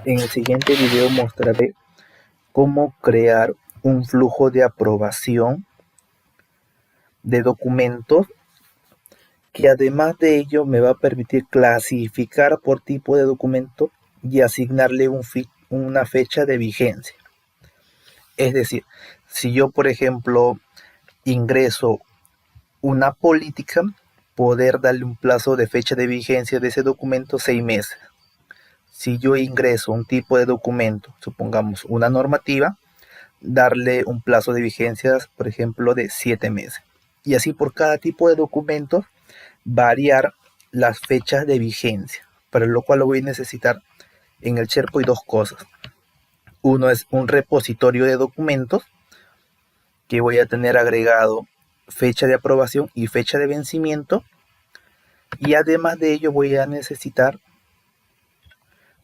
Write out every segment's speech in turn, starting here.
En el siguiente video mostraré cómo crear un flujo de aprobación de documentos que además de ello me va a permitir clasificar por tipo de documento y asignarle una fecha de vigencia. Es decir, si yo por ejemplo ingreso una política, poder darle un plazo de fecha de vigencia de ese documento 6 meses. Si yo ingreso un tipo de documento, supongamos una normativa, darle un plazo de vigencia, por ejemplo, de 7 meses. Y así por cada tipo de documento variar las fechas de vigencia, para lo cual lo voy a necesitar en el SharePoint dos cosas. Uno es un repositorio de documentos que voy a tener agregado fecha de aprobación y fecha de vencimiento, y además de ello voy a necesitar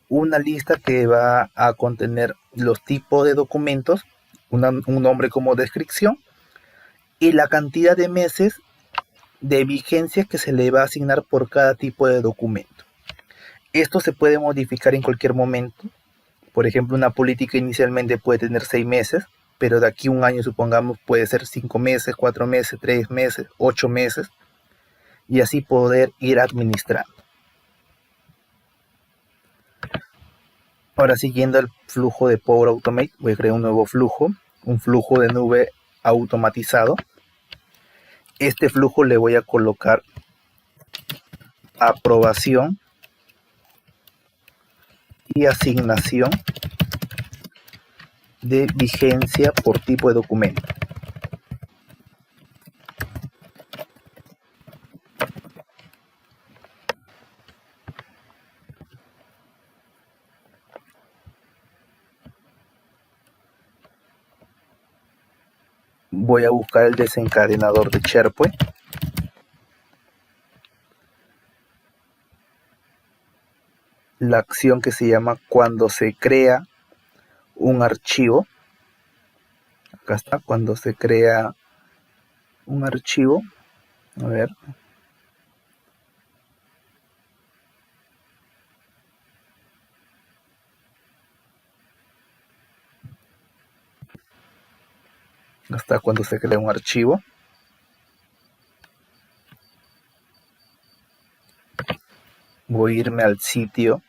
una lista que va a contener los tipos de documentos, un nombre como descripción y la cantidad de meses de vigencia que se le va a asignar por cada tipo de documento. Esto se puede modificar en cualquier momento. Por ejemplo, una política inicialmente puede tener 6 meses, pero de aquí a un año, supongamos, puede ser 5 meses, 4 meses, 3 meses, 8 meses, y así poder ir administrando. Ahora, siguiendo el flujo de Power Automate, voy a crear un nuevo flujo, un flujo de nube automatizado. Este flujo le voy a colocar aprobación y asignación de vigencia por tipo de documento. Voy a buscar el desencadenador de SharePoint. La acción que se llama cuando se crea un archivo. Acá está, cuando se crea un archivo. A ver. Hasta cuando se crea un archivo. Voy a irme al sitio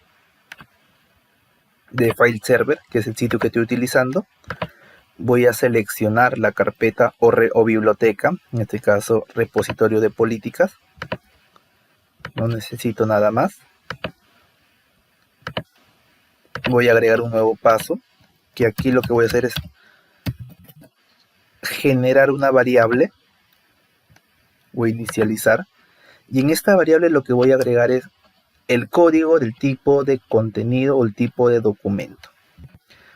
de File Server, que es el sitio que estoy utilizando. Voy a seleccionar la carpeta o biblioteca, en este caso repositorio de políticas. No necesito nada más. Voy a agregar un nuevo paso, que aquí lo que voy a hacer es generar una variable. Voy a inicializar, y en esta variable lo que voy a agregar es el código del tipo de contenido o el tipo de documento.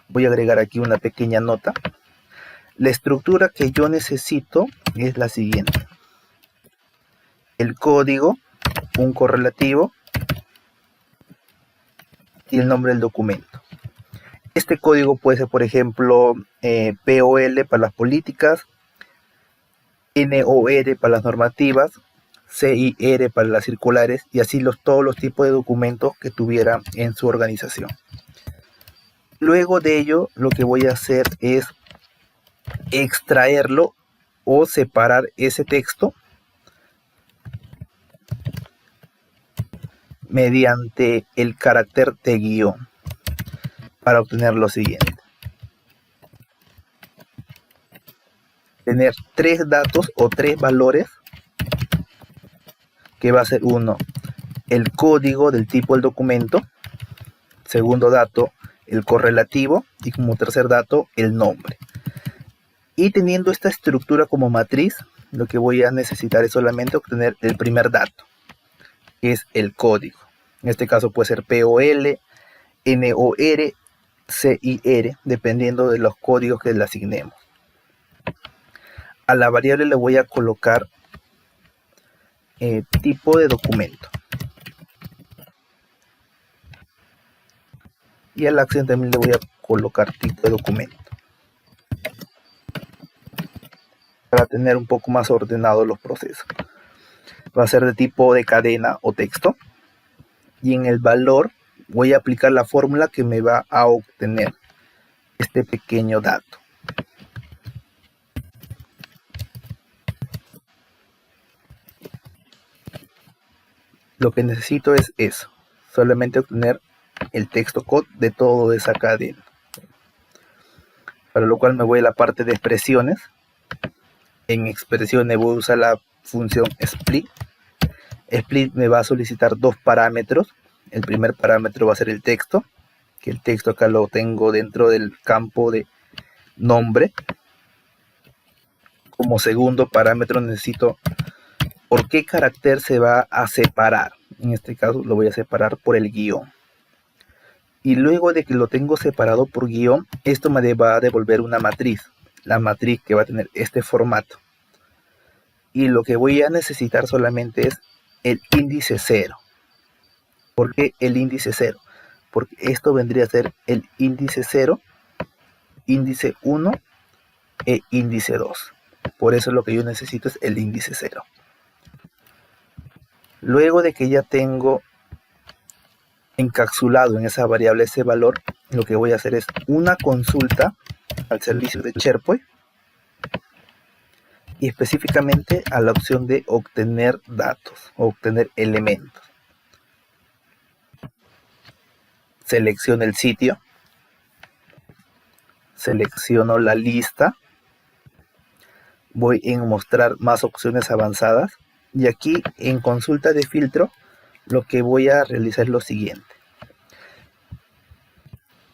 Voy a agregar aquí una pequeña nota. La estructura que yo necesito es la siguiente: el código, un correlativo y el nombre del documento. Este código puede ser, por ejemplo, POL para las políticas, NOR para las normativas, CIR para las circulares, y así todos los tipos de documentos que tuviera en su organización. Luego de ello, lo que voy a hacer es extraerlo o separar ese texto mediante el carácter de guión para obtener lo siguiente: tener 3 datos o 3 valores, que va a ser uno, el código del tipo del documento; segundo dato, el correlativo; y como tercer dato, el nombre. Y teniendo esta estructura como matriz, lo que voy a necesitar es solamente obtener el primer dato, que es el código. En este caso puede ser POL, NOR, CIR, dependiendo de los códigos que le asignemos. A la variable le voy a colocar tipo de documento. Y a la acción también le voy a colocar tipo de documento, para tener un poco más ordenados los procesos. Va a ser de tipo de cadena o texto. Y en el valor voy a aplicar la fórmula que me va a obtener este pequeño dato. Lo que necesito es eso, solamente obtener el texto code de toda esa cadena. Para lo cual me voy a la parte de expresiones. En expresiones voy a usar la función split. Split me va a solicitar dos parámetros. El primer parámetro va a ser el texto, que el texto acá lo tengo dentro del campo de nombre. Como segundo parámetro necesito por qué carácter se va a separar. En este caso lo voy a separar por el guión. Y luego de que lo tengo separado por guión, esto me va a devolver una matriz. La matriz que va a tener este formato. Y lo que voy a necesitar solamente es el índice 0. ¿Por qué el índice 0? Porque esto vendría a ser el índice 0, índice 1 e índice 2. Por eso lo que yo necesito es el índice 0. Luego de que ya tengo encapsulado en esa variable ese valor, lo que voy a hacer es una consulta al servicio de SharePoint y específicamente a la opción de obtener datos, obtener elementos. Selecciono el sitio, selecciono la lista, voy en mostrar más opciones avanzadas y aquí en consulta de filtro lo que voy a realizar es lo siguiente: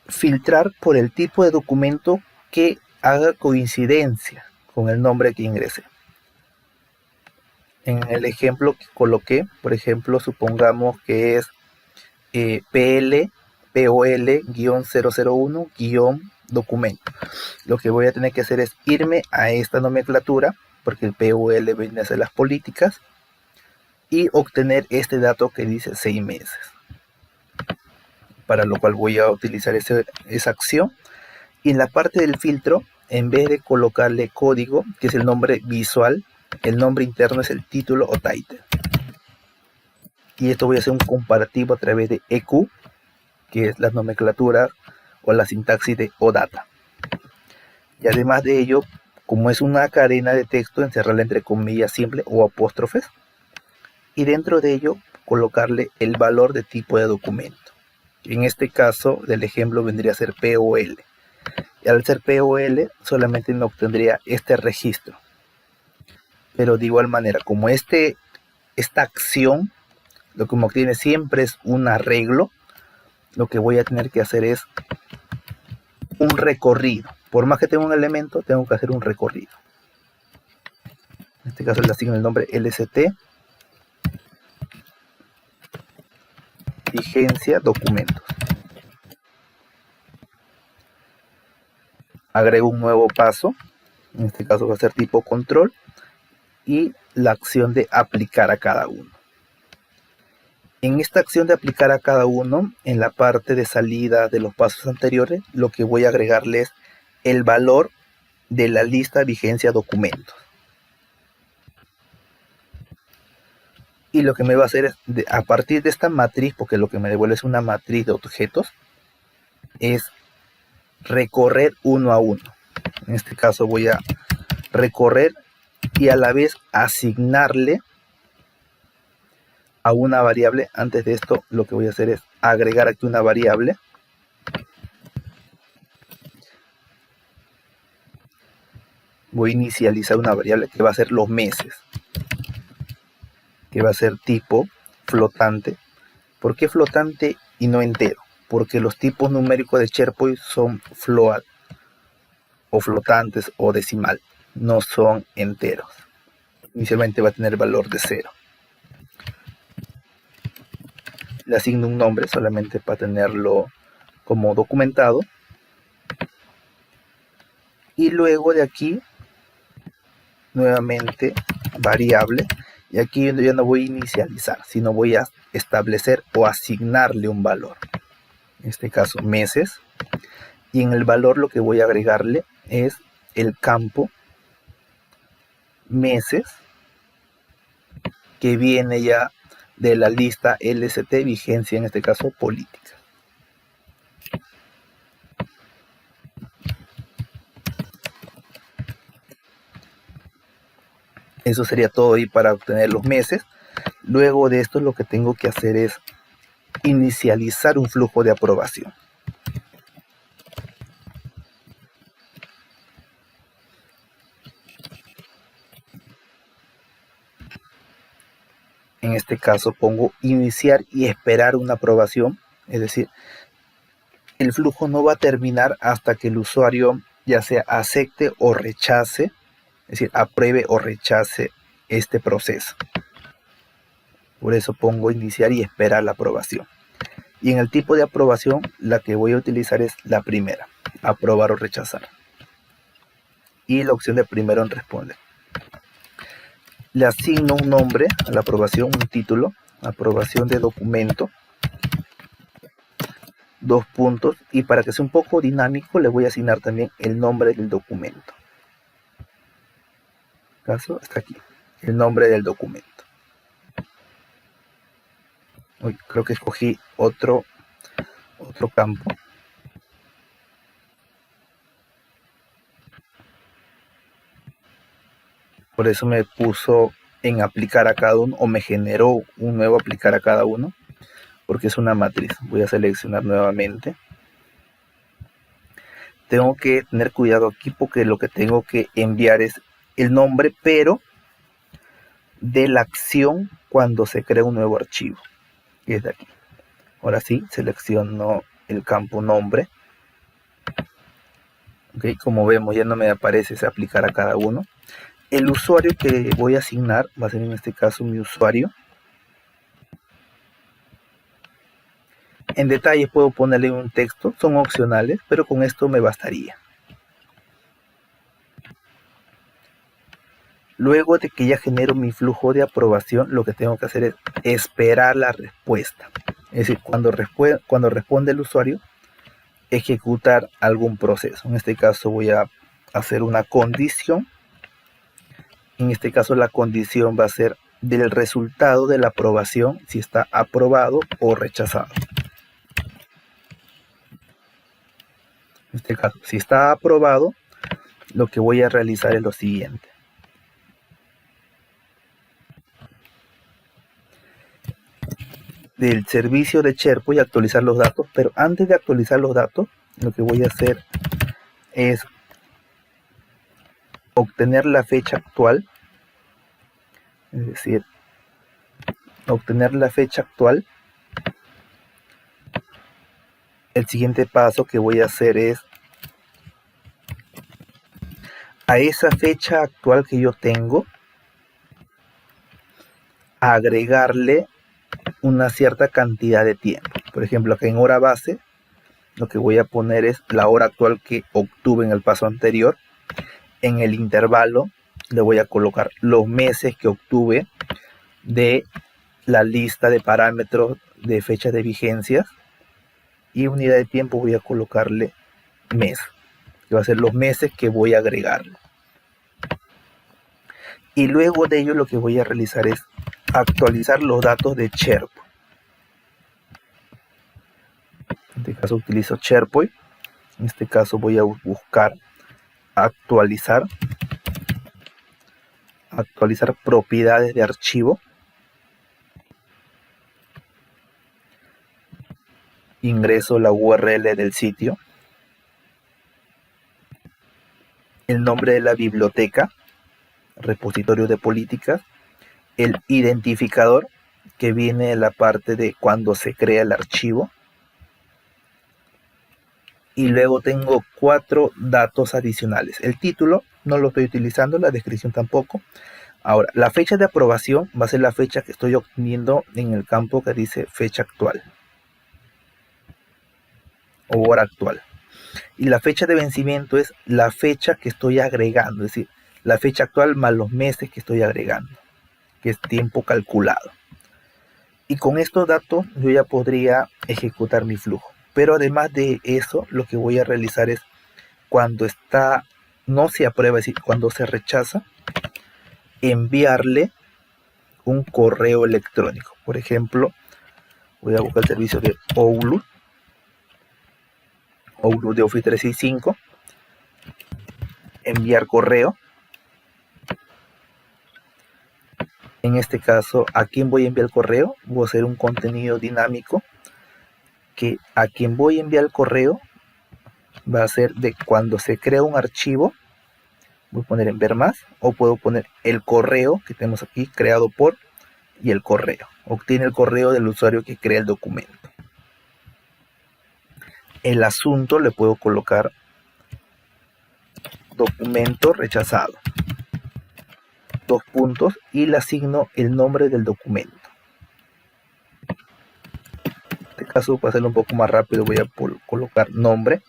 filtrar por el tipo de documento que haga coincidencia con el nombre que ingrese. En el ejemplo que coloqué, por ejemplo, supongamos que es POL-001-documento. Lo que voy a tener que hacer es irme a esta nomenclatura, porque el POL viene a ser las políticas, y obtener este dato que dice 6 meses. Para lo cual voy a utilizar esa acción. Y en la parte del filtro, en vez de colocarle código, que es el nombre visual, el nombre interno es el título o title. Y esto voy a hacer un comparativo a través de EQ, que es la nomenclatura o la sintaxis de OData. Y además de ello, como es una cadena de texto, encerrarla entre comillas simple o apóstrofes. Y dentro de ello, colocarle el valor de tipo de documento. En este caso del ejemplo vendría a ser POL. Y al ser POL solamente me obtendría este registro. Pero de igual manera, como esta acción, lo que me obtiene siempre es un arreglo, lo que voy a tener que hacer es un recorrido. Por más que tenga un elemento, tengo que hacer un recorrido. En este caso le asigno el nombre LST, vigencia, documentos. Agrego un nuevo paso, en este caso va a ser tipo control, y la acción de aplicar a cada uno. En esta acción de aplicar a cada uno, en la parte de salida de los pasos anteriores, lo que voy a agregarle es el valor de la lista vigencia documentos. Y lo que me va a hacer es, a partir de esta matriz, porque lo que me devuelve es una matriz de objetos, es recorrer uno a uno. En este caso voy a recorrer y a la vez asignarle a una variable. Antes de esto lo que voy a hacer es agregar aquí una variable. Voy a inicializar una variable que va a ser los meses, que va a ser tipo flotante. ¿Por qué flotante y no entero? Porque los tipos numéricos de SharePoint son float o flotantes o decimal, no son enteros. Inicialmente va a tener valor de 0. Le asigno un nombre solamente para tenerlo como documentado. Y luego de aquí, nuevamente variable. Y aquí ya no voy a inicializar, sino voy a establecer o asignarle un valor. En este caso, meses. Y en el valor lo que voy a agregarle es el campo meses, que viene ya de la lista LST vigencia, en este caso política. Eso sería todo ahí para obtener los meses. Luego de esto lo que tengo que hacer es inicializar un flujo de aprobación. En este caso pongo iniciar y esperar una aprobación, es decir, el flujo no va a terminar hasta que el usuario ya sea acepte o rechace, es decir, apruebe o rechace este proceso. Por eso pongo iniciar y esperar la aprobación. Y en el tipo de aprobación, la que voy a utilizar es la primera, aprobar o rechazar. Y la opción de primero en responder. Le asigno un nombre a la aprobación, un título, aprobación de documento, 2 puntos, y para que sea un poco dinámico le voy a asignar también el nombre del documento. En este caso está aquí, el nombre del documento. Uy, creo que escogí otro campo. Por eso me puso en aplicar a cada uno, o me generó un nuevo aplicar a cada uno, porque es una matriz. Voy a seleccionar nuevamente. Tengo que tener cuidado aquí porque lo que tengo que enviar es el nombre, pero de la acción cuando se crea un nuevo archivo, que es de aquí. Ahora sí, selecciono el campo nombre. Okay, como vemos ya no me aparece ese aplicar a cada uno. El usuario que voy a asignar va a ser en este caso mi usuario. En detalle puedo ponerle un texto, son opcionales, pero con esto me bastaría. Luego de que ya genero mi flujo de aprobación, lo que tengo que hacer es esperar la respuesta. Es decir, cuando responde el usuario, ejecutar algún proceso. En este caso voy a hacer una condición. En este caso la condición va a ser del resultado de la aprobación, si está aprobado o rechazado. En este caso, si está aprobado, lo que voy a realizar es lo siguiente. Del servicio de SharePoint y actualizar los datos, pero antes de actualizar los datos, lo que voy a hacer es obtener la fecha actual, es decir, obtener la fecha actual. El siguiente paso que voy a hacer es a esa fecha actual que yo tengo, agregarle una cierta cantidad de tiempo. Por ejemplo, aquí en hora base, lo que voy a poner es la hora actual que obtuve en el paso anterior. En el intervalo le voy a colocar los meses que obtuve de la lista de parámetros de fechas de vigencia, y unidad de tiempo voy a colocarle mes, que va a ser los meses que voy a agregarle. Y luego de ello lo que voy a realizar es actualizar los datos de SharePoint. En este caso utilizo SharePoint. En este caso voy a buscar actualizar propiedades de archivo. Ingreso la URL del sitio, el nombre de la biblioteca, repositorio de políticas, el identificador que viene en la parte de cuando se crea el archivo, y luego tengo 4 datos adicionales. El título no lo estoy utilizando, la descripción tampoco. Ahora, la fecha de aprobación va a ser la fecha que estoy obteniendo en el campo que dice fecha actual o hora actual. Y la fecha de vencimiento es la fecha que estoy agregando, es decir, la fecha actual más los meses que estoy agregando, que es tiempo calculado. Y con estos datos yo ya podría ejecutar mi flujo. Pero además de eso, lo que voy a realizar es cuando no se aprueba, es decir, cuando se rechaza, enviarle un correo electrónico. Por ejemplo, voy a buscar el servicio de Outlook. Outlook de Office 365, enviar correo. En este caso, ¿a quién voy a enviar el correo? Voy a hacer un contenido dinámico que a quien voy a enviar el correo va a ser de cuando se crea un archivo. Voy a poner en ver más, o puedo poner el correo que tenemos aquí, creado por, y el correo. Obtiene el correo del usuario que crea el documento. El asunto le puedo colocar documento rechazado. 2 puntos y le asigno el nombre del documento. En este caso, para hacerlo un poco más rápido, voy a colocar nombre.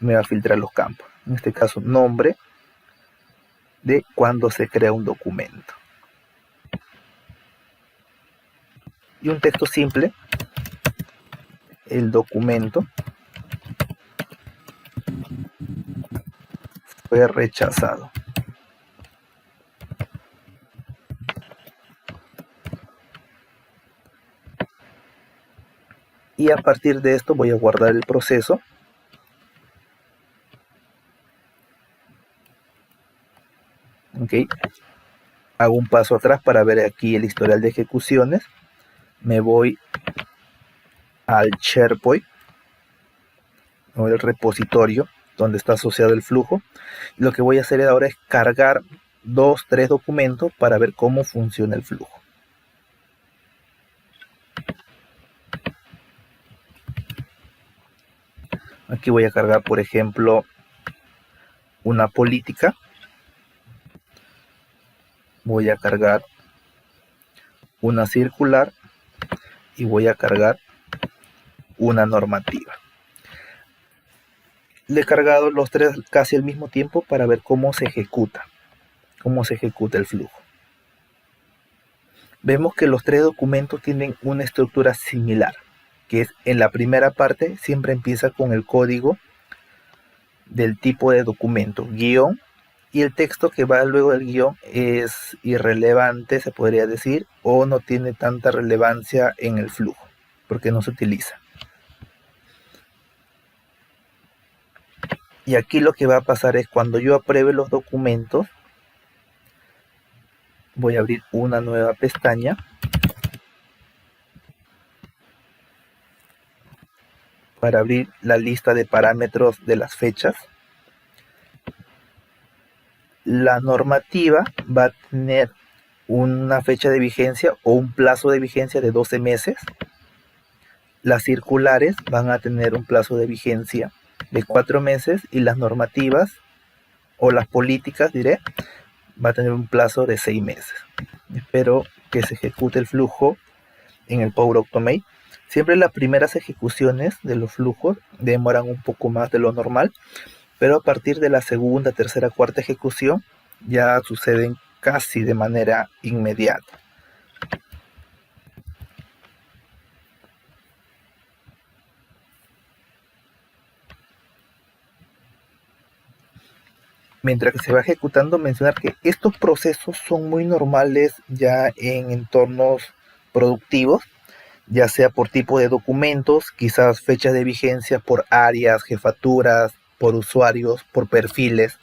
Me va a filtrar los campos. En este caso, nombre de cuando se crea un documento. Y un texto simple. El documento fue rechazado. Y a partir de esto voy a guardar el proceso. Ok. Hago un paso atrás para ver aquí el historial de ejecuciones. Me voy al SharePoint, o el repositorio donde está asociado el flujo. Lo que voy a hacer ahora es cargar 2-3 documentos para ver cómo funciona el flujo. Aquí voy a cargar, por ejemplo, una política. Voy a cargar una circular y voy a cargar una normativa. Le he cargado los 3 casi al mismo tiempo para ver cómo se ejecuta el flujo. Vemos que los 3 documentos tienen una estructura similar, que es en la primera parte siempre empieza con el código del tipo de documento, guión, y el texto que va luego del guión es irrelevante, se podría decir, o no tiene tanta relevancia en el flujo, porque no se utiliza. Y aquí lo que va a pasar es cuando yo apruebe los documentos, voy a abrir una nueva pestaña para abrir la lista de parámetros de las fechas. La normativa va a tener una fecha de vigencia o un plazo de vigencia de 12 meses. Las circulares van a tener un plazo de vigencia de 4 meses y las normativas o las políticas, diré, va a tener un plazo de 6 meses. Espero que se ejecute el flujo en el Power Automate. Siempre las primeras ejecuciones de los flujos demoran un poco más de lo normal, pero a partir de la segunda, tercera, cuarta ejecución ya suceden casi de manera inmediata. Mientras que se va ejecutando, mencionar que estos procesos son muy normales ya en entornos productivos, ya sea por tipo de documentos, quizás fechas de vigencia por áreas, jefaturas, por usuarios, por perfiles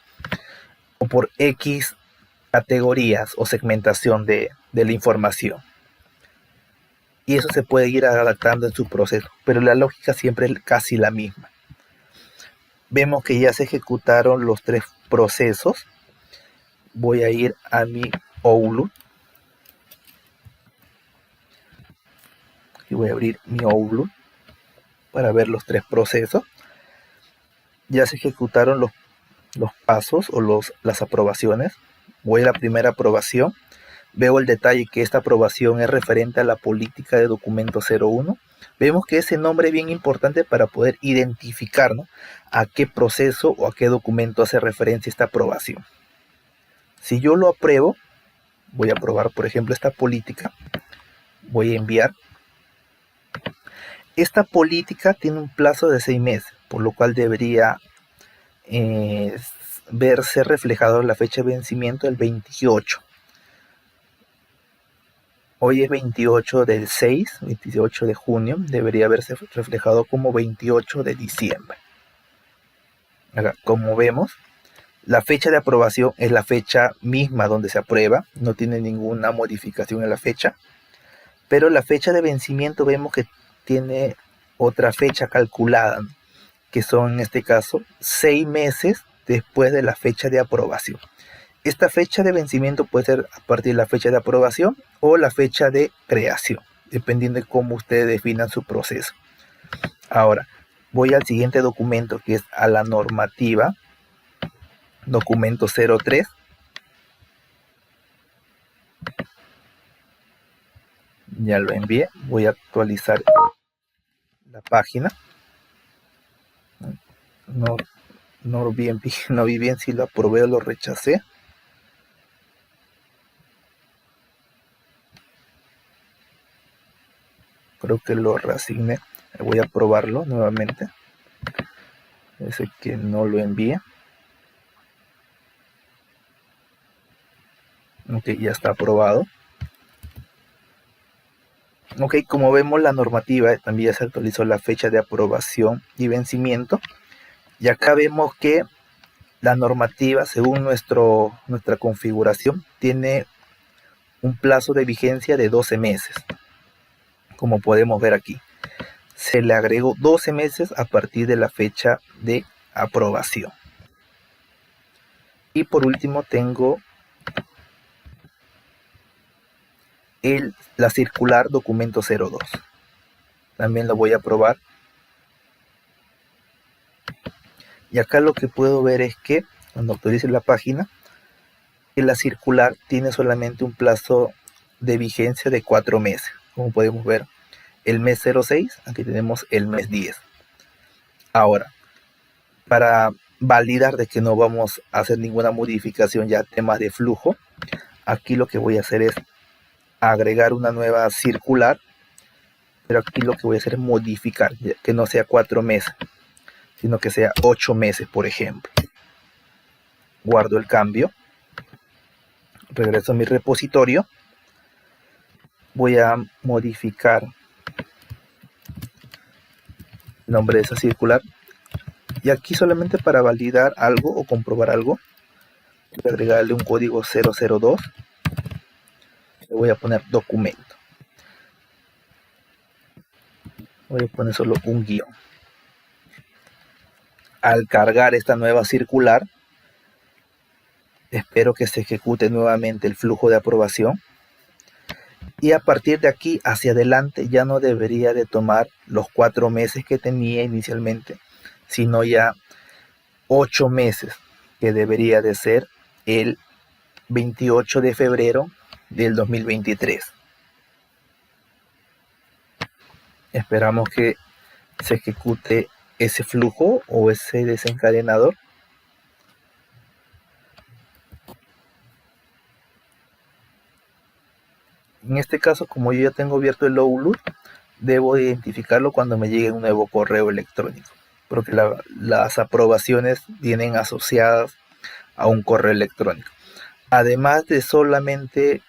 o por X categorías o segmentación de la información. Y eso se puede ir adaptando en su proceso, pero la lógica siempre es casi la misma. Vemos que ya se ejecutaron los 3 procesos. Voy a ir a mi Outlook y voy a abrir mi Outlook para ver los 3 procesos. Ya se ejecutaron los pasos o las aprobaciones. Voy a la primera aprobación. Veo el detalle que esta aprobación es referente a la política de documento 01. Vemos que ese nombre es bien importante para poder identificar, ¿no?, a qué proceso o a qué documento hace referencia esta aprobación. Si yo lo apruebo, voy a aprobar, por ejemplo, esta política. Voy a enviar. Esta política tiene un plazo de 6 meses, por lo cual debería verse reflejado la fecha de vencimiento del 28. Hoy es 28 del 6, 28 de junio, debería verse reflejado como 28 de diciembre. Acá, como vemos, la fecha de aprobación es la fecha misma donde se aprueba, no tiene ninguna modificación en la fecha, pero la fecha de vencimiento vemos que tiene otra fecha calculada, que son en este caso 6 meses después de la fecha de aprobación. Esta fecha de vencimiento puede ser a partir de la fecha de aprobación o la fecha de creación, dependiendo de cómo ustedes definan su proceso. Ahora, voy al siguiente documento, que es a la normativa, documento 03. Ya lo envié, voy a actualizar la página. No vi bien si lo aprobé o lo rechacé. Creo que lo reasigné. Voy a probarlo nuevamente. Ese que no lo envíe. Ok, ya está aprobado. Ok, como vemos, la normativa también ya se actualizó la fecha de aprobación y vencimiento. Y acá vemos que la normativa, según nuestra configuración, tiene un plazo de vigencia de 12 meses. Como podemos ver aquí, se le agregó 12 meses a partir de la fecha de aprobación. Y por último tengo la circular documento 02. También lo voy a probar. Y acá lo que puedo ver es que cuando actualice la página, que la circular tiene solamente un plazo de vigencia de 4 meses. Como podemos ver, el mes 06, aquí tenemos el mes 10. Ahora, para validar de que no vamos a hacer ninguna modificación ya a temas de flujo, aquí lo que voy a hacer es agregar una nueva circular, pero aquí lo que voy a hacer es modificar, que no sea 4 meses, sino que sea 8 meses, por ejemplo. Guardo el cambio, regreso a mi repositorio, voy a modificar el nombre de esa circular, y aquí solamente para validar algo o comprobar algo, voy a agregarle un código 002, le voy a poner documento, voy a poner solo un guión. Al cargar esta nueva circular, espero que se ejecute nuevamente el flujo de aprobación, y a partir de aquí hacia adelante ya no debería de tomar los 4 meses que tenía inicialmente, sino ya 8 meses, que debería de ser el 28 de febrero del 2023. Esperamos que se ejecute ese flujo o ese desencadenador. En este caso, como yo ya tengo abierto el Outlook, debo identificarlo cuando me llegue un nuevo correo electrónico, porque las aprobaciones vienen asociadas a un correo electrónico. Además de solamente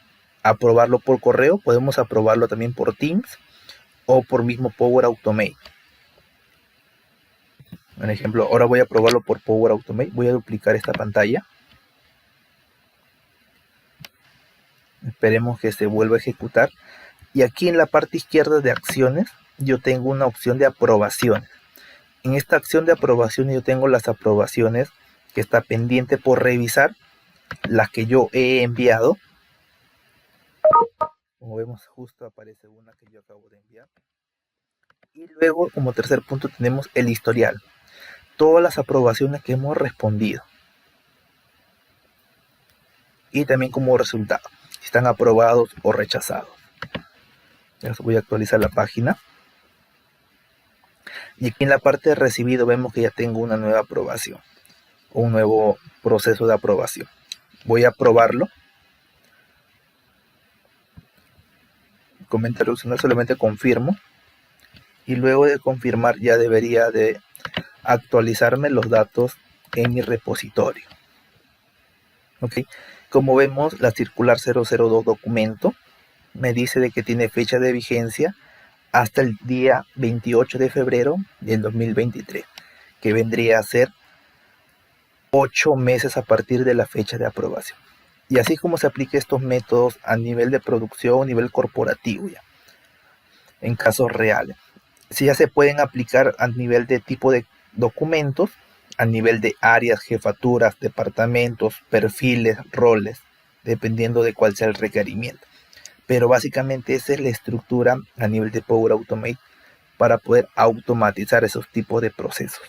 aprobarlo por correo, podemos aprobarlo también por Teams o por mismo Power Automate. Por ejemplo, ahora voy a probarlo por Power Automate. Voy a duplicar esta pantalla. Esperemos que se vuelva a ejecutar. Y aquí en la parte izquierda de acciones, yo tengo una opción de aprobaciones. En esta acción de aprobaciones yo tengo las aprobaciones que está pendiente por revisar, las que yo he enviado. Como vemos, justo aparece una que yo acabo de enviar. Y luego, como tercer punto, tenemos el historial. Todas las aprobaciones que hemos respondido. Y también como resultado, si están aprobados o rechazados. Ya voy a actualizar la página. Y aquí en la parte de recibido vemos que ya tengo una nueva aprobación. Un nuevo proceso de aprobación. Voy a probarlo. Comentario opcional, solamente confirmo. Y luego de confirmar ya debería de actualizarme los datos en mi repositorio. ¿Ok? Como vemos, la circular 002 documento me dice de que tiene fecha de vigencia hasta el día 28 de febrero del 2023, que vendría a ser 8 meses a partir de la fecha de aprobación. Y así como se aplica estos métodos a nivel de producción, a nivel corporativo ya, en casos reales. Si ya se pueden aplicar a nivel de tipo de documentos, a nivel de áreas, jefaturas, departamentos, perfiles, roles, dependiendo de cuál sea el requerimiento. Pero básicamente esa es la estructura a nivel de Power Automate para poder automatizar esos tipos de procesos.